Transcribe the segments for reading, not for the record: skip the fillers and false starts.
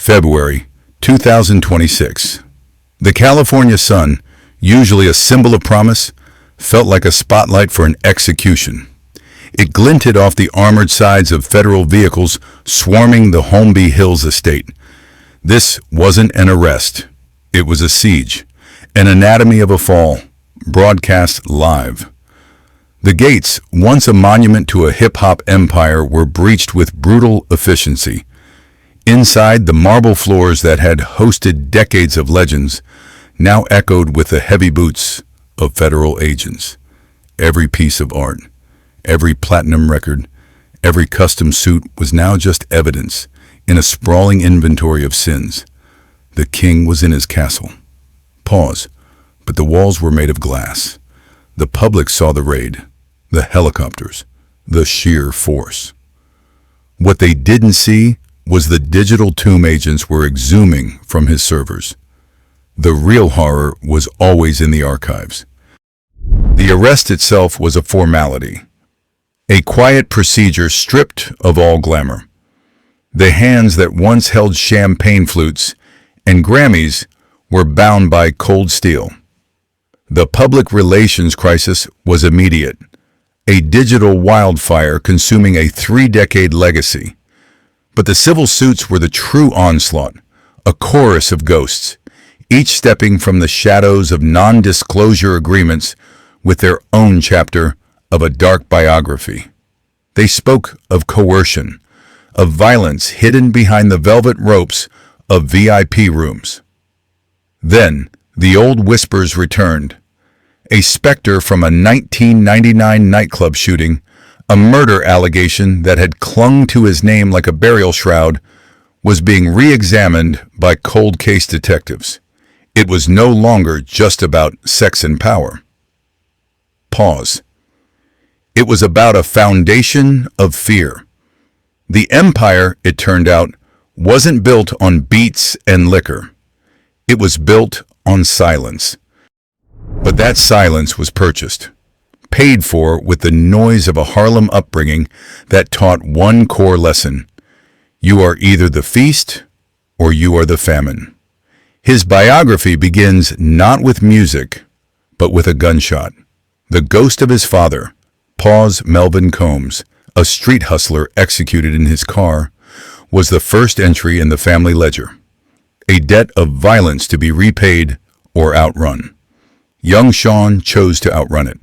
February 2026. The California sun, usually a symbol of promise, felt like a spotlight for an execution. It glinted off the armored sides of federal vehicles swarming the Holmby Hills estate. This wasn't an arrest. It was a siege, an anatomy of a fall, broadcast live. The gates, once a monument to a hip-hop empire, were breached with brutal efficiency. Inside, the marble floors that had hosted decades of legends now echoed with the heavy boots of federal agents. Every piece of art, every platinum record, every custom suit was now just evidence in a sprawling inventory of sins. The king was in his castle. Pause, but the walls were made of glass. The public saw the raid, the helicopters, the sheer force. What they didn't see was the digital tomb agents were exhuming from his servers. The real horror was always in the archives. The arrest itself was a formality, a quiet procedure stripped of all glamour. The hands that once held champagne flutes and Grammys were bound by cold steel. The public relations crisis was immediate, a digital wildfire consuming a 3-decade legacy. But the civil suits were the true onslaught, a chorus of ghosts, each stepping from the shadows of non-disclosure agreements with their own chapter of a dark biography. They spoke of coercion, of violence hidden behind the velvet ropes of VIP rooms. Then, the old whispers returned. A specter from a 1999 nightclub shooting, a murder allegation that had clung to his name like a burial shroud, was being re-examined by cold case detectives. It was no longer just about sex and power. Pause. It was about a foundation of fear. The empire, it turned out, wasn't built on beats and liquor. It was built on silence. But that silence was purchased, paid for with the noise of a Harlem upbringing that taught one core lesson: you are either the feast or you are the famine. His biography begins not with music, but with a gunshot. The ghost of his father, Pause Melvin Combs, a street hustler executed in his car, was the first entry in the family ledger, a debt of violence to be repaid or outrun. Young Sean chose to outrun it.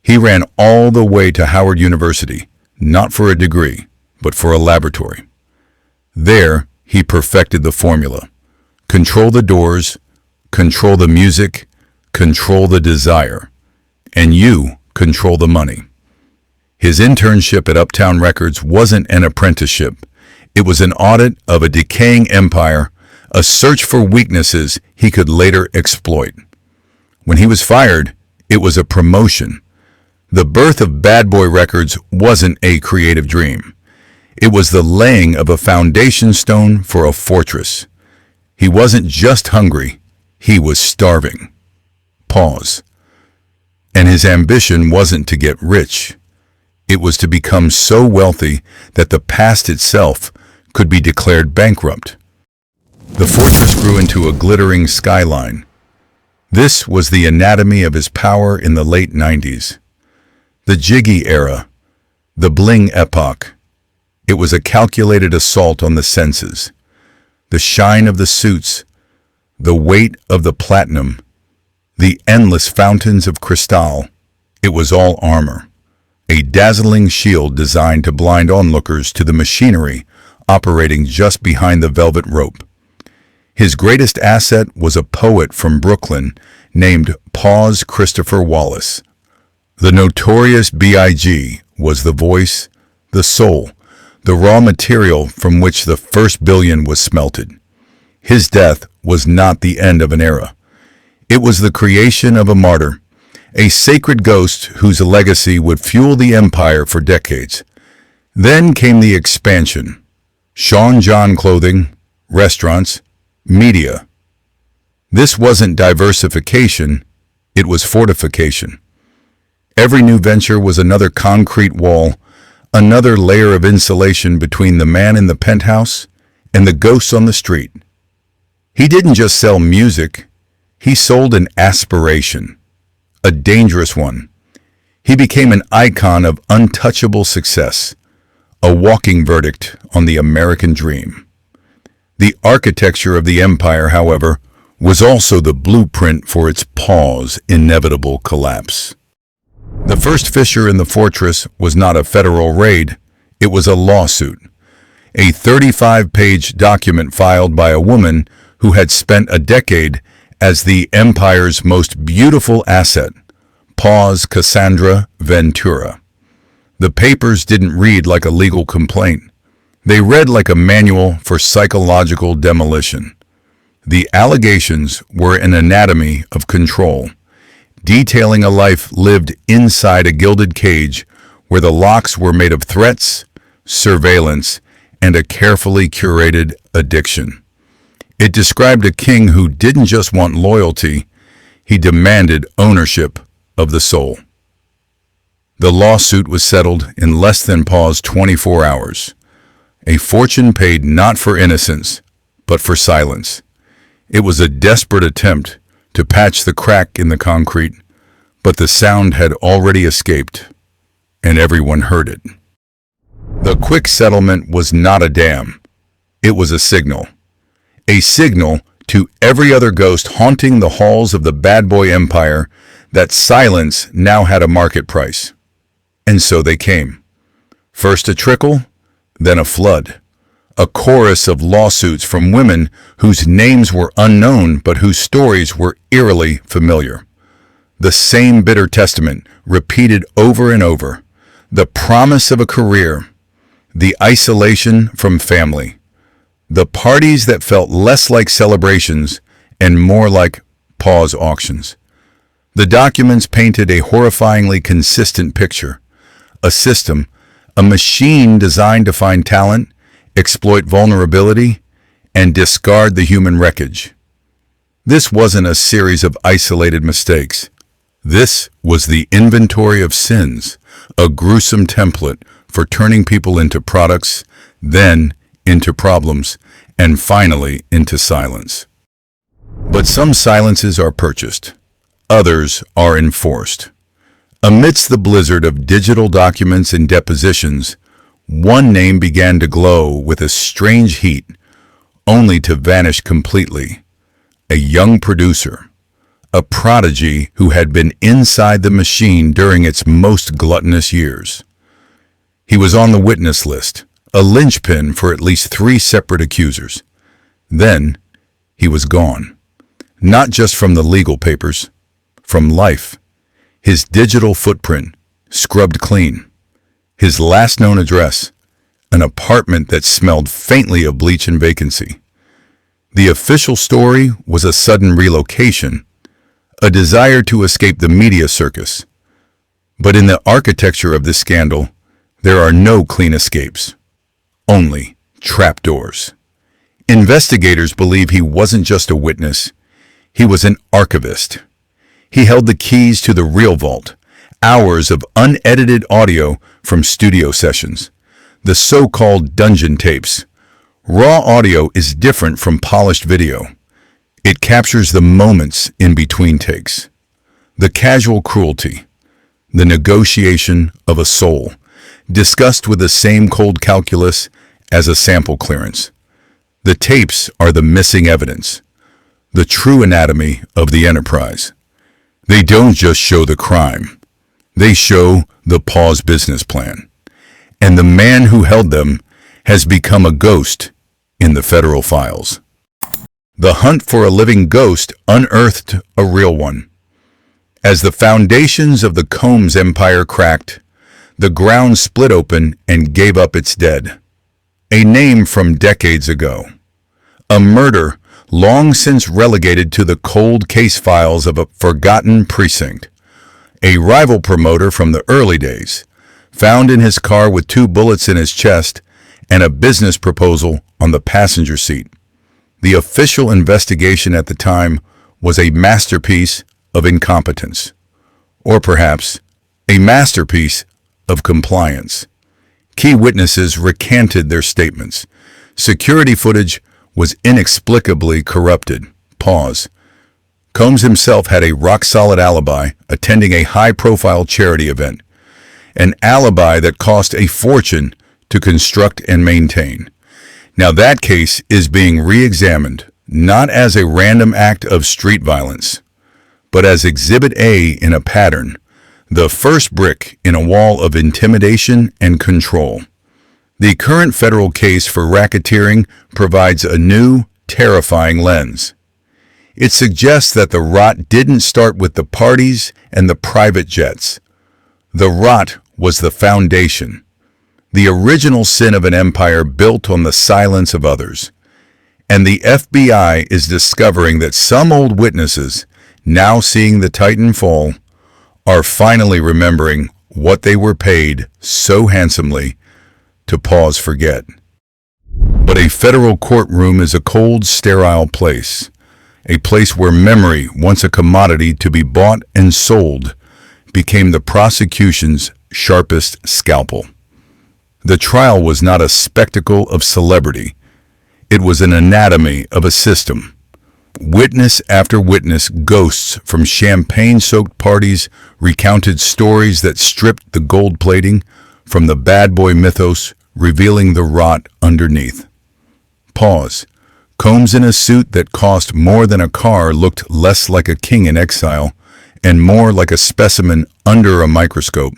He ran all the way to Howard University, not for a degree, but for a laboratory. There, he perfected the formula. Control the doors, control the music, control the desire, and you control the money. His internship at Uptown Records wasn't an apprenticeship. It was an audit of a decaying empire, a search for weaknesses he could later exploit. When he was fired, it was a promotion. The birth of Bad Boy Records wasn't a creative dream. It was the laying of a foundation stone for a fortress. He wasn't just hungry, he was starving. Pause. And his ambition wasn't to get rich. It was to become so wealthy that the past itself could be declared bankrupt. The fortress grew into a glittering skyline. This was the anatomy of his power in the late 90s. The Jiggy era, the bling epoch. It was a calculated assault on the senses. The shine of the suits, the weight of the platinum, the endless fountains of cristal. It was all armor, a dazzling shield designed to blind onlookers to the machinery operating just behind the velvet rope. His greatest asset was a poet from Brooklyn named Pause Christopher Wallace. The notorious B.I.G. was the voice, the soul, the raw material from which the first billion was smelted. His death was not the end of an era. It was the creation of a martyr, a sacred ghost whose legacy would fuel the empire for decades. Then came the expansion. Sean John clothing, restaurants, media. This wasn't diversification, it was fortification. Every new venture was another concrete wall, another layer of insulation between the man in the penthouse and the ghosts on the street. He didn't just sell music, he sold an aspiration, a dangerous one. He became an icon of untouchable success, a walking verdict on the American dream. The architecture of the empire, however, was also the blueprint for its paw's inevitable collapse. The first fissure in the fortress was not a federal raid, it was a lawsuit. A 35-page document filed by a woman who had spent a decade as the empire's most beautiful asset, Cassie Ventura. The papers didn't read like a legal complaint. They read like a manual for psychological demolition. The allegations were an anatomy of control, detailing a life lived inside a gilded cage where the locks were made of threats, surveillance, and a carefully curated addiction. It described a king who didn't just want loyalty, he demanded ownership of the soul. The lawsuit was settled in less than 24 hours. A fortune paid not for innocence, but for silence. It was a desperate attempt to patch the crack in the concrete, but the sound had already escaped, and everyone heard it. The quick settlement was not a dam. It was a signal. A signal to every other ghost haunting the halls of the bad boy empire that silence now had a market price. And so they came. First a trickle, then a flood. A chorus of lawsuits from women whose names were unknown but whose stories were eerily familiar. The same bitter testament repeated over and over. The promise of a career, the isolation from family, the parties that felt less like celebrations and more like pause auctions. The documents painted a horrifyingly consistent picture. A system, a machine designed to find talent, exploit vulnerability, and discard the human wreckage. This wasn't a series of isolated mistakes. This was the inventory of sins, a gruesome template for turning people into products, then into problems, and finally into silence. But some silences are purchased. Others are enforced. Amidst the blizzard of digital documents and depositions, one name began to glow with a strange heat, only to vanish completely. A young producer, a prodigy who had been inside the machine during its most gluttonous years. He was on the witness list, a linchpin for at least 3 separate accusers. Then, he was gone. Not just from the legal papers, from life. His digital footprint, scrubbed clean. His last known address, an apartment that smelled faintly of bleach and vacancy. The official story was a sudden relocation, a desire to escape the media circus. But in the architecture of this scandal, there are no clean escapes, only trapdoors. Investigators believe he wasn't just a witness, he was an archivist. He held the keys to the real vault, hours of unedited audio from studio sessions, the so-called dungeon tapes. Raw audio is different from polished video. It captures the moments in between takes, the casual cruelty, the negotiation of a soul, discussed with the same cold calculus as a sample clearance. The tapes are the missing evidence, the true anatomy of the enterprise. They don't just show the crime, they show the pause business plan. And the man who held them has become a ghost in the federal files. The hunt for a living ghost unearthed a real one. As the foundations of the Combs empire cracked, the ground split open and gave up its dead. A name from decades ago. A murder long since relegated to the cold case files of a forgotten precinct. A rival promoter from the early days, found in his car with 2 bullets in his chest and a business proposal on the passenger seat. The official investigation at the time was a masterpiece of incompetence, or perhaps a masterpiece of compliance. Key witnesses recanted their statements, Security footage was inexplicably corrupted. Pause. Combs himself had a rock-solid alibi attending a high-profile charity event, an alibi that cost a fortune to construct and maintain. Now that case is being re-examined, not as a random act of street violence, but as Exhibit A in a pattern, the first brick in a wall of intimidation and control. The current federal case for racketeering provides a new, terrifying lens. It suggests that the rot didn't start with the parties and the private jets. The rot was the foundation, the original sin of an empire built on the silence of others. And the FBI is discovering that some old witnesses, now seeing the Titan fall, are finally remembering what they were paid so handsomely to pause forget. But a federal courtroom is a cold, sterile place, a place where memory, once a commodity to be bought and sold, became the prosecution's sharpest scalpel. The trial was not a spectacle of celebrity. It was an anatomy of a system. Witness after witness, ghosts from champagne-soaked parties recounted stories that stripped the gold plating from the bad boy mythos, revealing the rot underneath. Pause. Combs in a suit that cost more than a car looked less like a king in exile and more like a specimen under a microscope.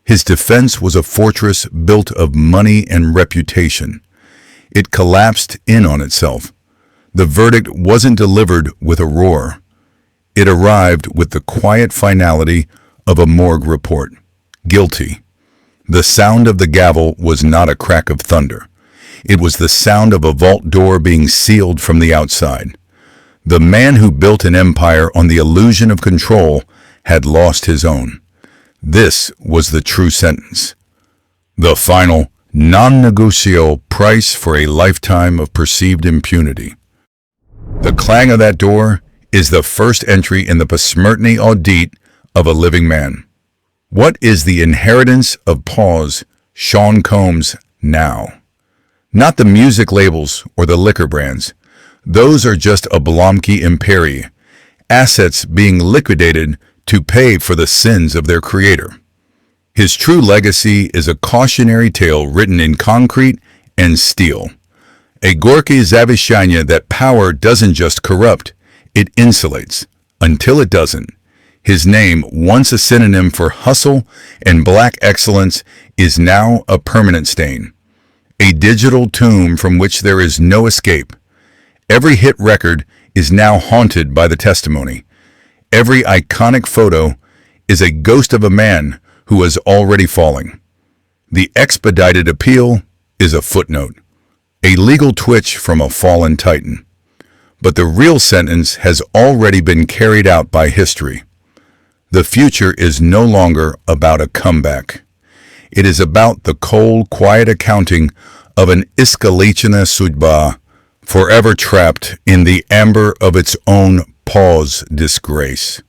His defense was a fortress built of money and reputation. It collapsed in on itself. The verdict wasn't delivered with a roar. It arrived with the quiet finality of a morgue report. Guilty. The sound of the gavel was not a crack of thunder. It was the sound of a vault door being sealed from the outside. The man who built an empire on the illusion of control had lost his own. This was the true sentence. The final, non-negotiable price for a lifetime of perceived impunity. The clang of that door is the first entry in the postmortem audit of a living man. What is the inheritance of Pause, Sean Combs, now? Not the music labels or the liquor brands. Those are just oblomki imperii, assets being liquidated to pay for the sins of their creator. His true legacy is a cautionary tale written in concrete and steel. A Gorky Zavishanya that power doesn't just corrupt, it insulates. Until it doesn't. His name, once a synonym for hustle and black excellence, is now a permanent stain. A digital tomb from which there is no escape. Every hit record is now haunted by the testimony. Every iconic photo is a ghost of a man who is already falling. The expedited appeal is a footnote, a legal twitch from a fallen titan. But the real sentence has already been carried out by history. The future is no longer about a comeback. It is about the cold, quiet accounting of an iskalichna sudba, forever trapped in the amber of its own pause disgrace.